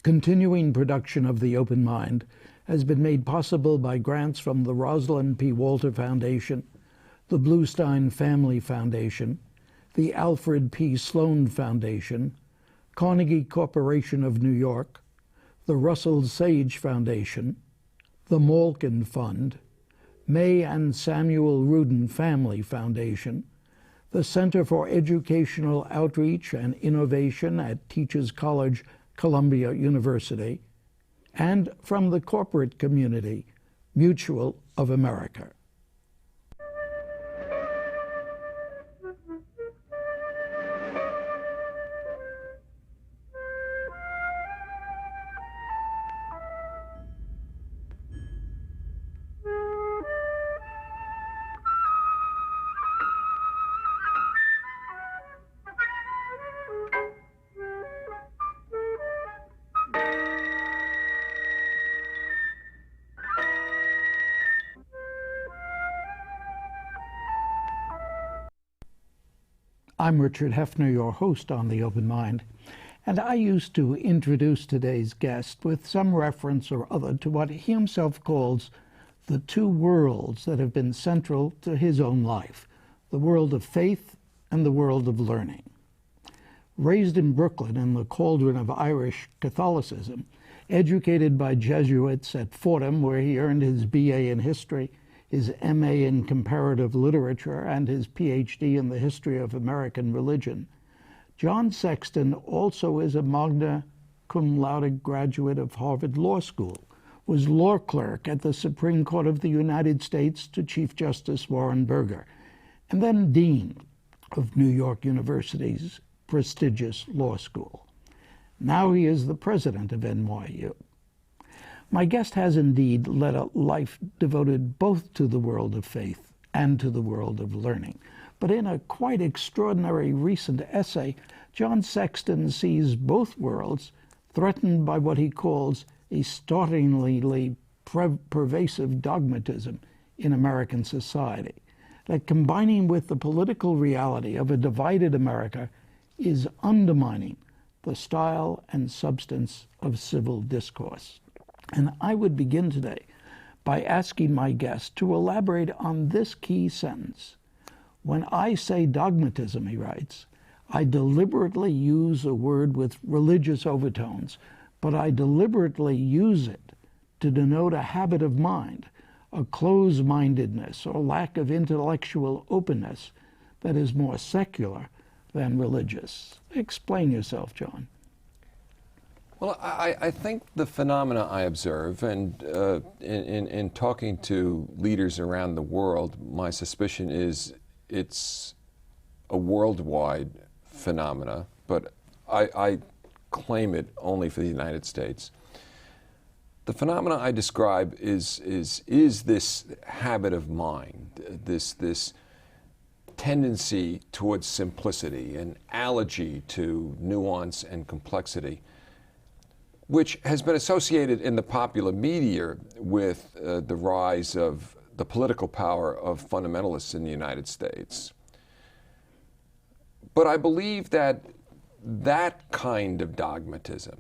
Continuing production of The Open Mind has been made possible by grants from the Rosalind P. Walter Foundation, the Bluestein Family Foundation, the Alfred P. Sloan Foundation, Carnegie Corporation of New York, the Russell Sage Foundation, the Malkin Fund, May and Samuel Rudin Family Foundation, the Center for Educational Outreach and Innovation at Teachers College, Columbia University, and from the corporate community, Mutual of America. I'm Richard Heffner, your host on The Open Mind, and I used to introduce today's guest with some reference or other to what he himself calls the two worlds that have been central to his own life, the world of faith and the world of learning. Raised in Brooklyn in the cauldron of Irish Catholicism, educated by Jesuits at Fordham, where he earned his B.A. in history, his M.A. in comparative literature, and his Ph.D. in the history of American religion, John Sexton also is a magna cum laude graduate of Harvard Law School, was law clerk at the Supreme Court of the United States to Chief Justice Warren Burger, and then dean of New York University's prestigious law school. Now he is the president of NYU. My guest has indeed led a life devoted both to the world of faith and to the world of learning. But in a quite extraordinary recent essay, John Sexton sees both worlds threatened by what he calls a startlingly pervasive dogmatism in American society, that combining with the political reality of a divided America is undermining the style and substance of civil discourse. And I would begin today by asking my guest to elaborate on this key sentence. When I say dogmatism, he writes, I deliberately use a word with religious overtones, but I deliberately use it to denote a habit of mind, a closed-mindedness or lack of intellectual openness that is more secular than religious. Explain yourself, John. Well, I think the phenomena I observe, and in talking to leaders around the world, my suspicion is it's a worldwide phenomena, but I claim it only for the United States. The phenomena I describe is this habit of mind, this tendency towards simplicity, an allergy to nuance and complexity, which has been associated in the popular media with the rise of the political power of fundamentalists in the United States. But I believe that that kind of dogmatism,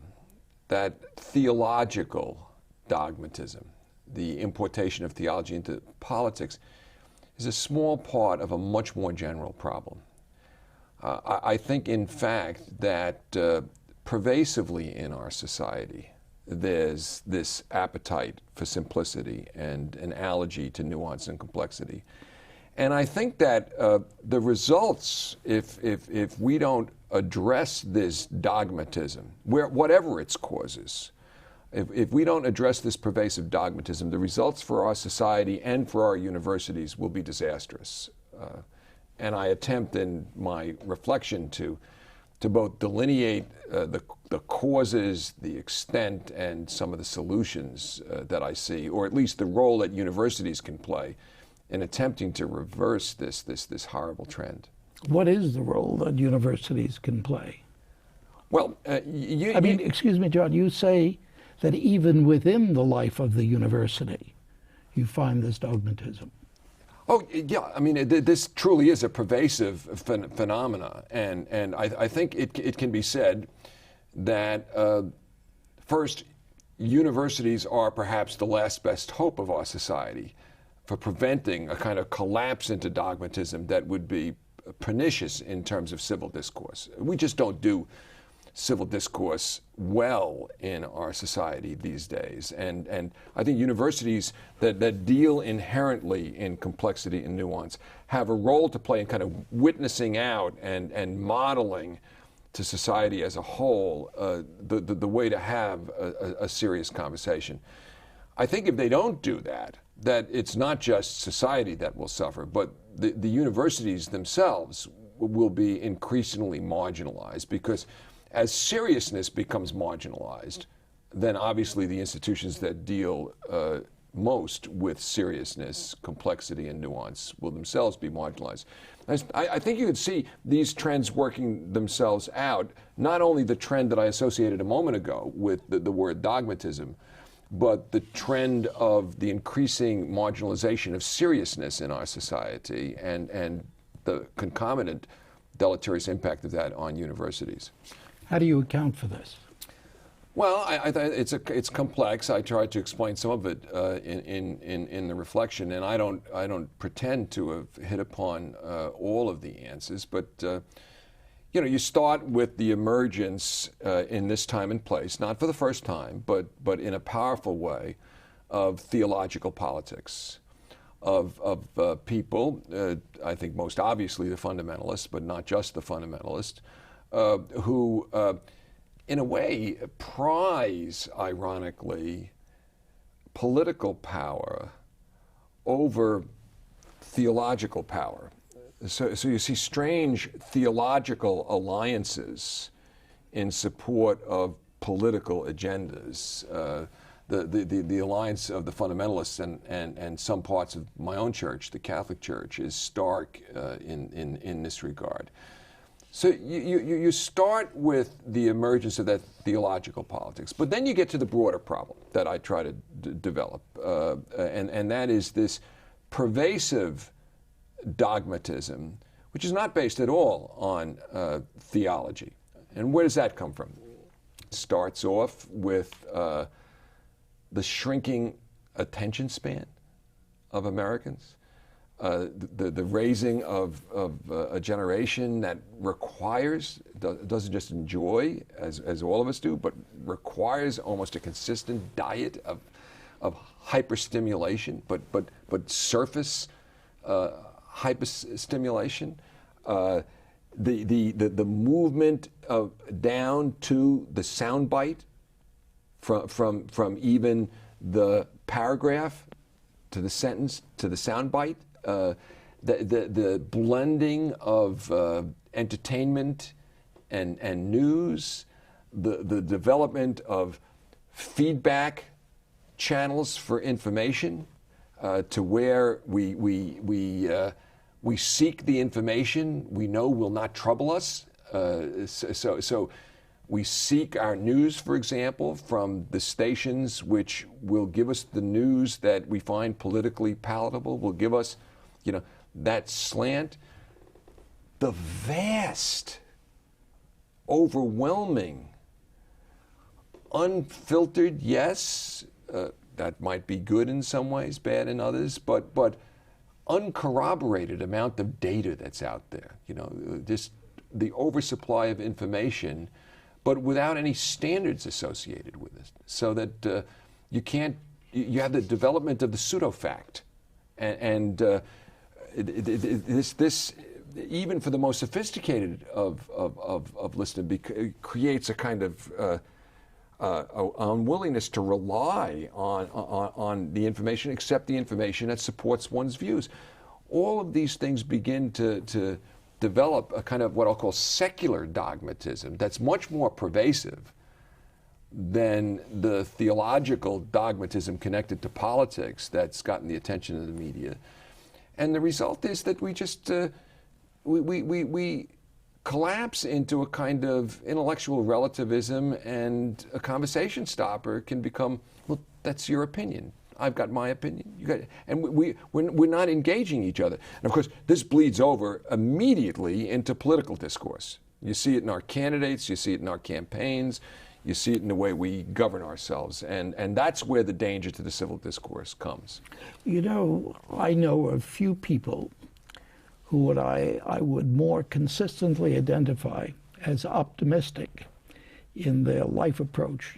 that theological dogmatism, the importation of theology into politics, is a small part of a much more general problem. I think, in fact, that pervasively in our society, there's this appetite for simplicity and an allergy to nuance and complexity. And I think that the results, if we don't address this dogmatism, whatever its causes, if we don't address this pervasive dogmatism, the results for our society and for our universities will be disastrous. And I attempt in my reflection to both delineate the causes, the extent, and some of the solutions that I see, or at least the role that universities can play in attempting to reverse this horrible trend. What is the role that universities can play? Well, excuse me, John, you say that even within the life of the university, you find this dogmatism. Oh, yeah. I mean, this truly is a pervasive phenomena. And I think it can be said that first, universities are perhaps the last best hope of our society for preventing a kind of collapse into dogmatism that would be pernicious in terms of civil discourse. We just don't do civil discourse well in our society these days. And I think universities that deal inherently in complexity and nuance have a role to play in kind of witnessing out and modeling to society as a whole the way to have a serious conversation. I think if they don't do that, that it's not just society that will suffer, but the universities themselves will be increasingly marginalized, because as seriousness becomes marginalized, then obviously the institutions that deal most with seriousness, complexity, and nuance will themselves be marginalized. I think you could see these trends working themselves out, not only the trend that I associated a moment ago with the word dogmatism, but the trend of the increasing marginalization of seriousness in our society and the concomitant deleterious impact of that on universities. How do you account for this? Well, it's complex. I tried to explain some of it in the reflection, and I don't pretend to have hit upon all of the answers. But you start with the emergence in this time and place, not for the first time, but in a powerful way, of theological politics, of people. I think most obviously the fundamentalists, but not just the fundamentalists, who, in a way, prize, ironically, political power over theological power. So you see strange theological alliances in support of political agendas. The alliance of the fundamentalists and some parts of my own church, the Catholic Church, is stark in this regard. So you start with the emergence of that theological politics, but then you get to the broader problem that I try to develop, and that is this pervasive dogmatism, which is not based at all on theology. And where does that come from? It starts off with the shrinking attention span of Americans. The raising of a generation that requires, doesn't just enjoy, as all of us do, but requires almost a consistent diet of hyperstimulation, but surface hyperstimulation. The movement down to the soundbite, from even the paragraph to the sentence to the soundbite. The blending of entertainment and news, the development of feedback channels for information, to where we seek the information we know will not trouble us. So we seek our news, for example, from the stations which will give us the news that we find politically palatable, will give us, that slant. The vast, overwhelming, unfiltered, yes, that might be good in some ways, bad in others, but uncorroborated amount of data that's out there. Just the oversupply of information, but without any standards associated with it, so that you have the development of the pseudo-fact, and this even for the most sophisticated of listeners creates a kind of unwillingness to rely on the information, accept the information that supports one's views. All of these things begin to develop a kind of what I'll call secular dogmatism that's much more pervasive than the theological dogmatism connected to politics that's gotten the attention of the media. And the result is that we just we collapse into a kind of intellectual relativism, and a conversation stopper can become, well, that's your opinion. I've got my opinion. You got, and we're not engaging each other. And of course, this bleeds over immediately into political discourse. You see it in our candidates. You see it in our campaigns. You see it in the way we govern ourselves. And that's where the danger to the civil discourse comes. You know, I know a few people who I would more consistently identify as optimistic in their life approach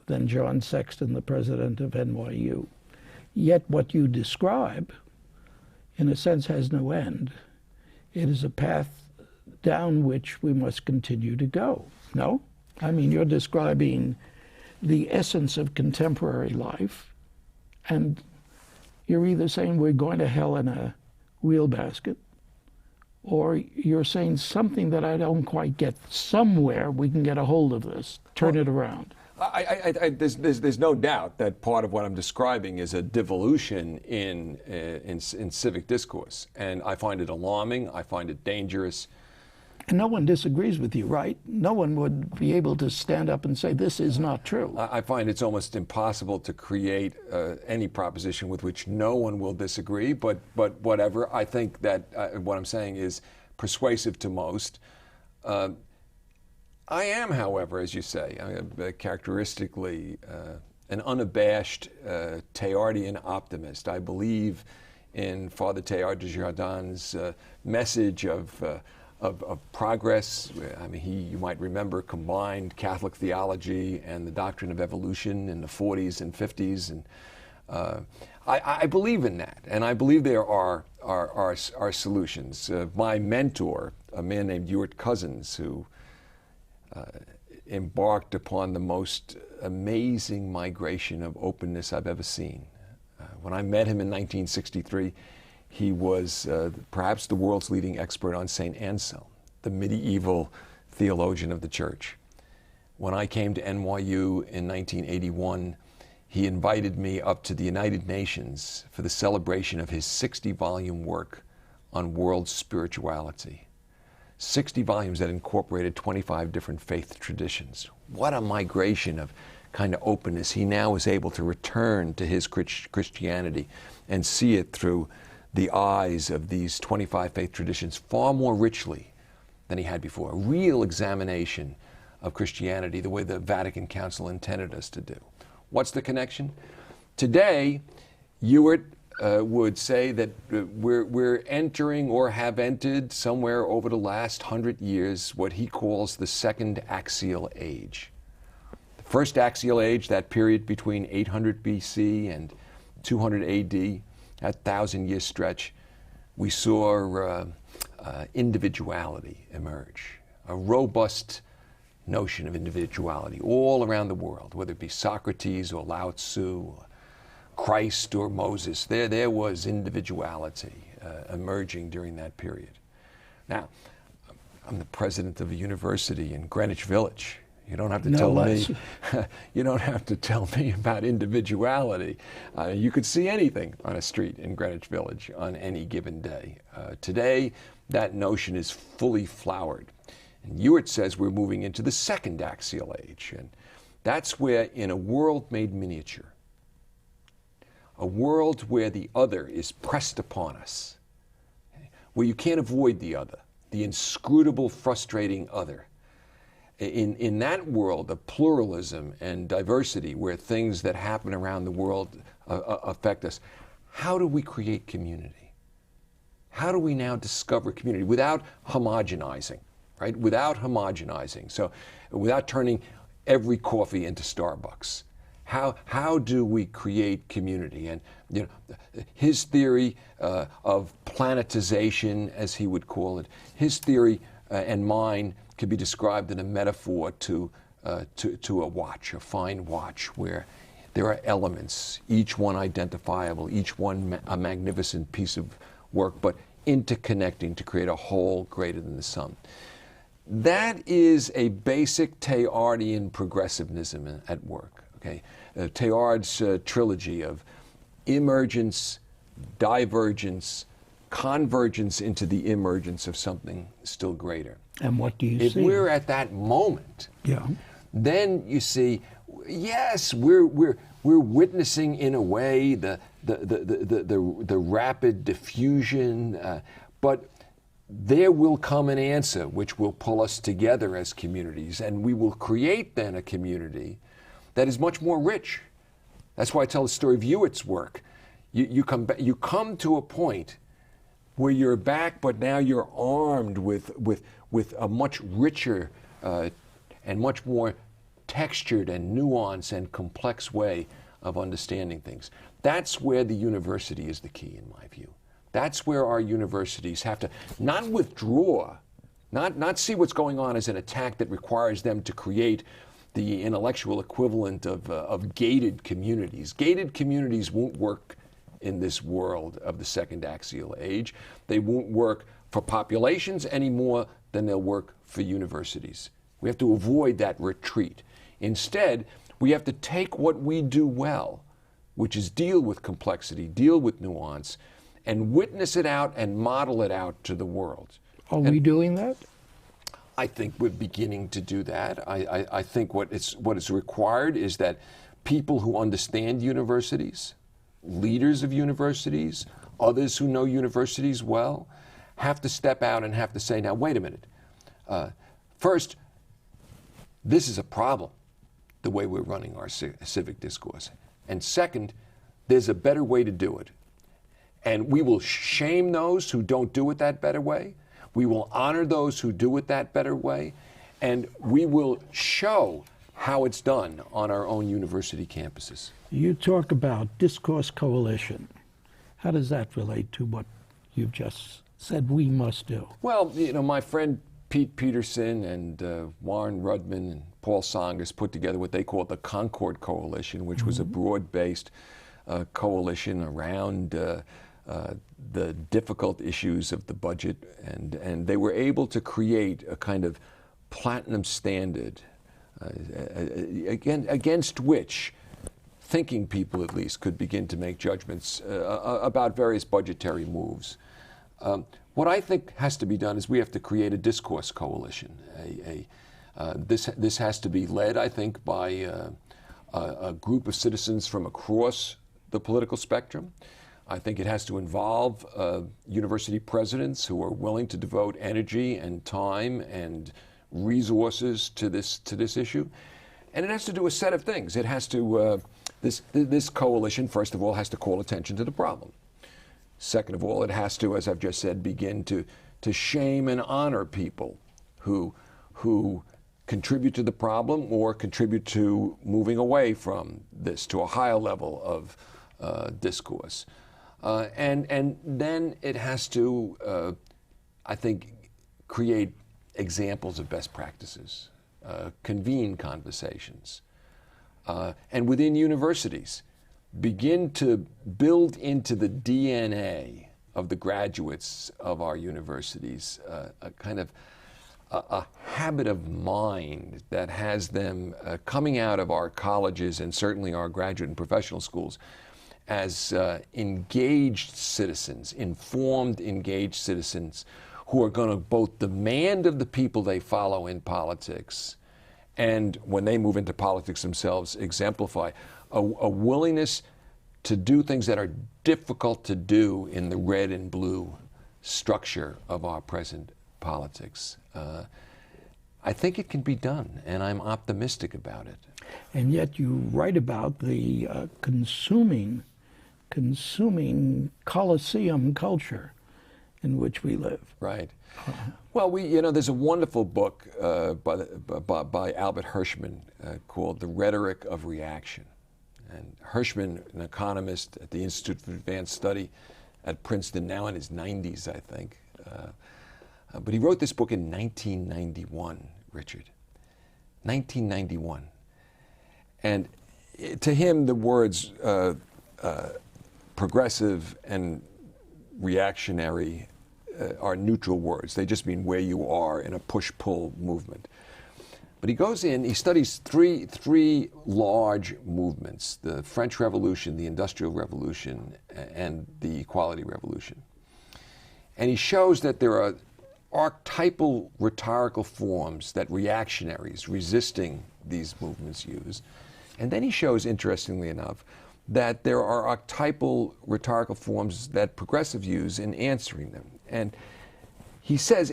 than John Sexton, the president of NYU. Yet what you describe, in a sense, has no end. It is a path down which we must continue to go. No? I mean, you're describing the essence of contemporary life, and you're either saying we're going to hell in a wheelbasket, or you're saying something that I don't quite get. Somewhere we can get a hold of this, turn it around. There's no doubt that part of what I'm describing is a devolution in civic discourse, and I find it alarming. I find it dangerous. And no one disagrees with you, right? No one would be able to stand up and say this is not true. I find it's almost impossible to create any proposition with which no one will disagree. But whatever, I think that what I'm saying is persuasive to most. I am, however, as you say, characteristically an unabashed Teilhardian optimist. I believe in Father Teilhard de Chardin's message of progress. I mean, you might remember, combined Catholic theology and the doctrine of evolution in the 40s and 50s, and I believe in that, and I believe there are solutions. My mentor, a man named Ewart Cousins, who embarked upon the most amazing migration of openness I've ever seen. When I met him in 1963, he was perhaps the world's leading expert on St. Anselm, the medieval theologian of the church. When I came to NYU in 1981, he invited me up to the United Nations for the celebration of his 60-volume work on world spirituality. 60 volumes that incorporated 25 different faith traditions. What a migration of kind of openness. He now is able to return to his Christianity and see it through the eyes of these 25 faith traditions far more richly than he had before. A real examination of Christianity, the way the Vatican Council intended us to do. What's the connection? Today, Ewart would say that we're entering or have entered somewhere over the last 100 years what he calls the second axial age. The first axial age, that period between 800 BC and 200 AD, that 1,000-year stretch, we saw individuality emerge, a robust notion of individuality all around the world, whether it be Socrates or Lao Tzu, Christ or Moses. There was individuality emerging during that period. Now, I'm the president of a university in Greenwich Village. You don't have to tell me. You don't have to tell me about individuality. You could see anything on a street in Greenwich Village on any given day. Today, that notion is fully flowered. And Ewart says we're moving into the second axial age, and that's where, in a world made miniature, a world where the other is pressed upon us, where you can't avoid the other, the inscrutable, frustrating other. In that world of pluralism and diversity, where things that happen around the world affect us, how do we create community? How do we now discover community without homogenizing, right? Without homogenizing. So without turning every coffee into Starbucks. How do we create community? And his theory of planetization, as he would call it, his theory and mine could be described in a metaphor to a watch, a fine watch, where there are elements, each one identifiable, each one a magnificent piece of work, but interconnecting to create a whole greater than the sum. That is a basic Teilhardian progressivism at work. Okay, Teilhard's trilogy of emergence, divergence, convergence into the emergence of something still greater. And what do you see? If we're at that moment, then you see, yes, we're witnessing in a way the rapid diffusion, but there will come an answer which will pull us together as communities, and we will create then a community that is much more rich. That's why I tell the story of Hewitt's work. You come to a point where you're back, but now you're armed with a much richer and much more textured and nuanced and complex way of understanding things. That's where the university is the key, in my view. That's where our universities have to not withdraw, not see what's going on as an attack that requires them to create the intellectual equivalent of gated communities. Gated communities won't work in this world of the second axial age. They won't work for populations any more than they'll work for universities. We have to avoid that retreat. Instead, we have to take what we do well, which is deal with complexity, deal with nuance, and witness it out and model it out to the world. Are we doing that? I think we're beginning to do that. I think what is required is that people who understand universities, leaders of universities, others who know universities well, have to step out and have to say, now, wait a minute. First, this is a problem, the way we're running our civic discourse. And second, there's a better way to do it. And we will shame those who don't do it that better way. We will honor those who do it that better way. And we will show how it's done on our own university campuses. You talk about Discourse Coalition. How does that relate to what you've just said we must do? Well, my friend Pete Peterson and Warren Rudman and Paul Songers put together what they call the Concord Coalition, which was a broad-based coalition around the difficult issues of the budget, and they were able to create a kind of platinum standard against which thinking people, at least, could begin to make judgments about various budgetary moves. What I think has to be done is we have to create a discourse coalition. This has to be led, I think, by a group of citizens from across the political spectrum. I think it has to involve university presidents who are willing to devote energy and time and resources to this issue. And it has to do a set of things. It has to, this coalition, first of all, has to call attention to the problem. Second of all, it has to, as I've just said, begin to shame and honor people who contribute to the problem or contribute to moving away from this to a higher level of discourse. And then it has to, I think, create examples of best practices, convene conversations, and within universities, begin to build into the DNA of the graduates of our universities a kind of a habit of mind that has them coming out of our colleges and certainly our graduate and professional schools as engaged citizens, informed, engaged citizens who are going to both demand of the people they follow in politics and, when they move into politics themselves, exemplify a willingness to do things that are difficult to do in the red and blue structure of our present politics. I think it can be done, and I'm optimistic about it. And yet you write about the consuming Colosseum culture in which we live. Right. Well, there's a wonderful book by Albert Hirschman called The Rhetoric of Reaction. And Hirschman, an economist at the Institute for Advanced Study at Princeton, now in his 90s, I think. But he wrote this book in 1991, Richard. 1991. And to him, the words progressive and reactionary are neutral words. They just mean where you are in a push-pull movement. But he goes in, he studies three large movements: the French Revolution, the Industrial Revolution, and the Equality Revolution. And he shows that there are archetypal rhetorical forms that reactionaries resisting these movements use. And then he shows, interestingly enough, that there are archetypal rhetorical forms that progressives use in answering them. And he says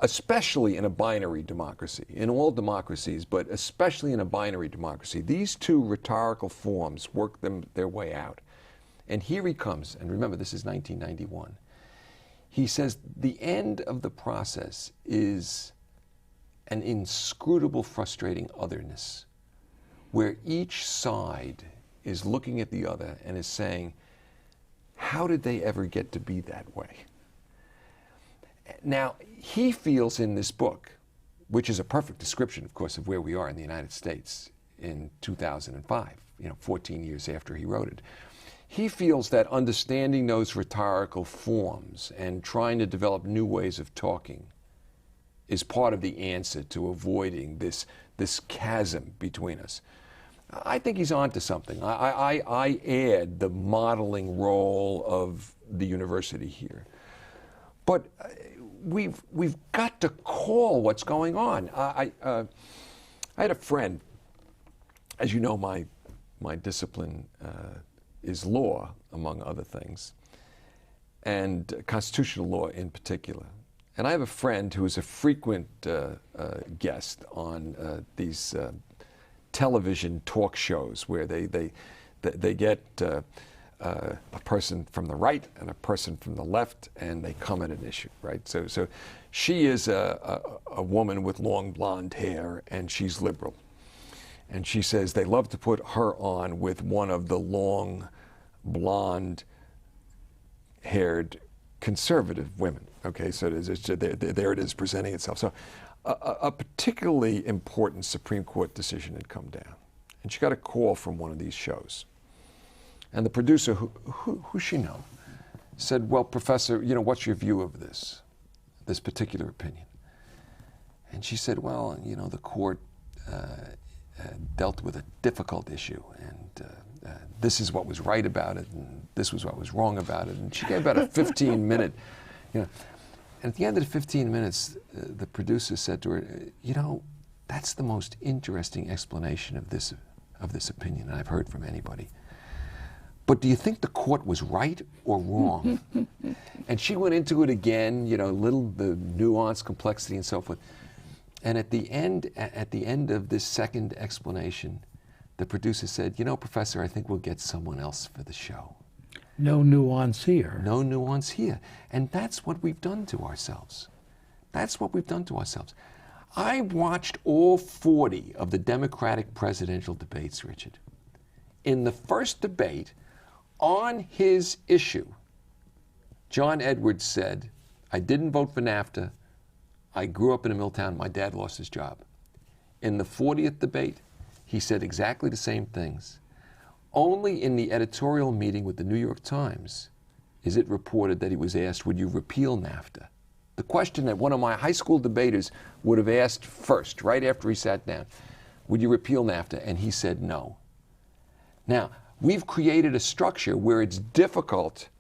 especially in a binary democracy, in all democracies, but especially in a binary democracy, these two rhetorical forms work their way out. And here he comes, and remember, this is 1991. He says the end of the process is an inscrutable, frustrating otherness, where each side is looking at the other and is saying, how did they ever get to be that way? Now, he feels in this book, which is a perfect description, of course, of where we are in the United States in 2005, 14 years after he wrote it. He feels that understanding those rhetorical forms and trying to develop new ways of talking is part of the answer to avoiding this chasm between us. I think he's onto something. I add the modeling role of the university here. But we've got to call what's going on. I had a friend, as you know, my discipline is law, among other things, and constitutional law in particular. And I have a friend who is a frequent guest on these television talk shows where they get a person from the right and a person from the left, and they come at an issue, right? So she is a woman with long blonde hair, and she's liberal. And she says they love to put her on with one of the long, blonde-haired conservative women. Okay, so there it is presenting itself. So a particularly important Supreme Court decision had come down, and she got a call from one of these shows. And the producer, who she know, said, well, Professor, what's your view of this particular opinion? And she said, well, the court dealt with a difficult issue, and this is what was right about it, and this was what was wrong about it. And she gave about a 15-minute, and at the end of the 15 minutes, the producer said to her, that's the most interesting explanation of this opinion I've heard from anybody. But do you think the court was right or wrong? And she went into it again, the nuance, complexity, and so forth. And at the end of this second explanation, the producer said, Professor, I think we'll get someone else for the show. No nuance here. No nuance here. And that's what we've done to ourselves. That's what we've done to ourselves. I watched all 40 of the Democratic presidential debates, Richard. In the first debate, on his issue, John Edwards said, I didn't vote for NAFTA. I grew up in a mill town. My dad lost his job. In the 40th debate, he said exactly the same things. Only in the editorial meeting with the New York Times is it reported that he was asked, would you repeal NAFTA? The question that one of my high school debaters would have asked first, right after he sat down, would you repeal NAFTA? And he said no. Now, we've created a structure where it's difficult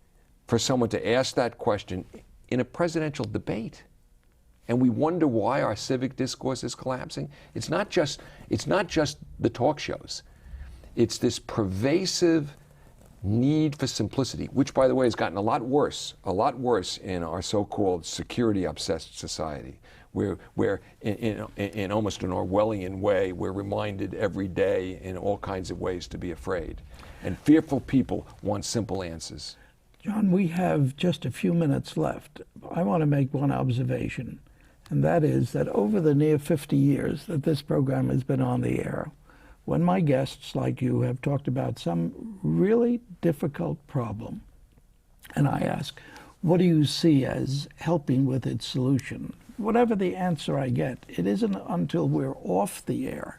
for someone to ask that question in a presidential debate. And we wonder why our civic discourse is collapsing. It's not just the talk shows. It's this pervasive need for simplicity, which, by the way, has gotten a lot worse in our so-called security-obsessed society, where in almost an Orwellian way, we're reminded every day in all kinds of ways to be afraid. And fearful people want simple answers. John, we have just a few minutes left. I want to make one observation, and that is that over the near 50 years that this program has been on the air, when my guests like you have talked about some really difficult problem, and I ask, what do you see as helping with its solution? Whatever the answer I get, it isn't until we're off the air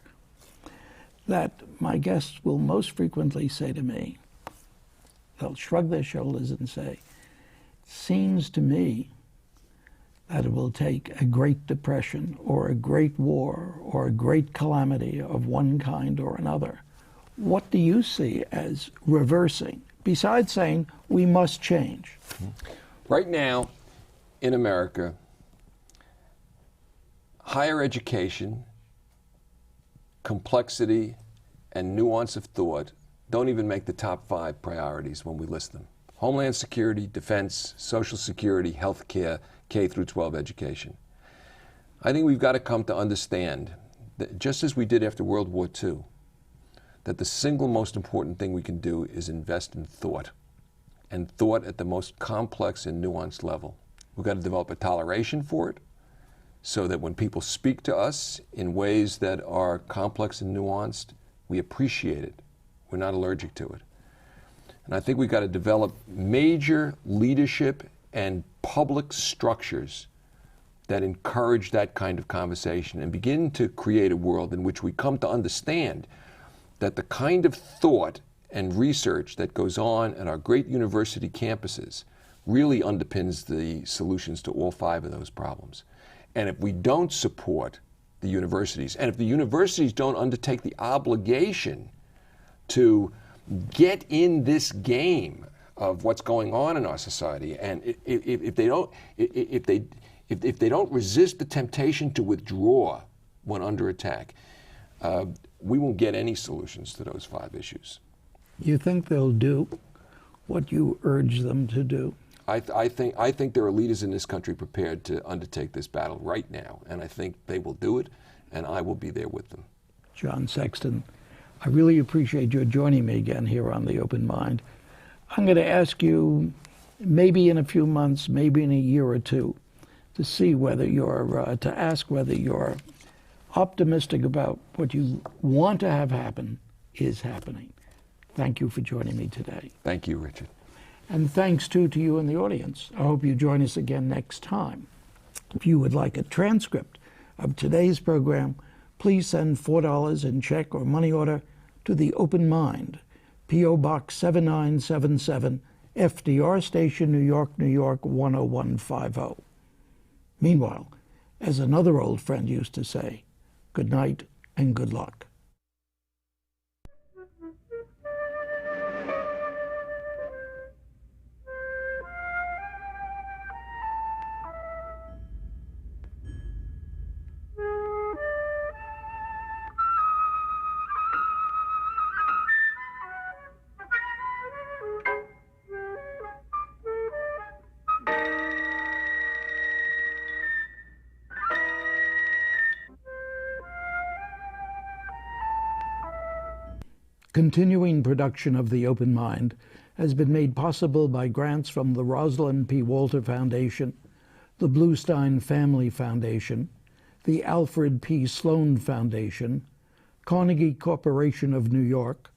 that my guests will most frequently say to me, they'll shrug their shoulders and say, it seems to me that it will take a great depression or a great war or a great calamity of one kind or another. What do you see as reversing, besides saying we must change? Right now, in America, higher education, complexity, and nuance of thought don't even make the top 5 priorities when we list them. Homeland security, defense, social security, health care, K through 12 education. I think we've got to come to understand that just as we did after World War II, that the single most important thing we can do is invest in thought, and thought at the most complex and nuanced level. We've got to develop a toleration for it so that when people speak to us in ways that are complex and nuanced, we appreciate it. We're not allergic to it. And I think we've got to develop major leadership and public structures that encourage that kind of conversation and begin to create a world in which we come to understand that the kind of thought and research that goes on at our great university campuses really underpins the solutions to all 5 of those problems. And if we don't support the universities, and if the universities don't undertake the obligation to get in this game of what's going on in our society, and if they don't resist the temptation to withdraw when under attack, we won't get any solutions to those 5 issues. You think they'll do what you urge them to do? I think there are leaders in this country prepared to undertake this battle right now, and I think they will do it, and I will be there with them. John Sexton, I really appreciate your joining me again here on The Open Mind. I'm going to ask you, maybe in a few months, maybe in a year or two, to see whether to ask whether you're optimistic about what you want to have happen is happening. Thank you for joining me today. Thank you, Richard. And thanks too to you in the audience. I hope you join us again next time. If you would like a transcript of today's program, please send $4 in check or money order to The Open Mind, P.O. Box 7977, FDR Station, New York, New York 10150. Meanwhile, as another old friend used to say, good night and good luck. Continuing production of The Open Mind has been made possible by grants from the Rosalind P. Walter Foundation, the Bluestein Family Foundation, the Alfred P. Sloan Foundation, Carnegie Corporation of New York,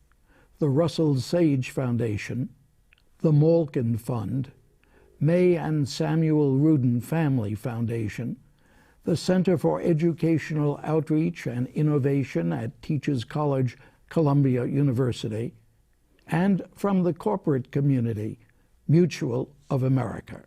the Russell Sage Foundation, the Malkin Fund, May and Samuel Rudin Family Foundation, the Center for Educational Outreach and Innovation at Teachers College, Columbia University, and from the corporate community, Mutual of America.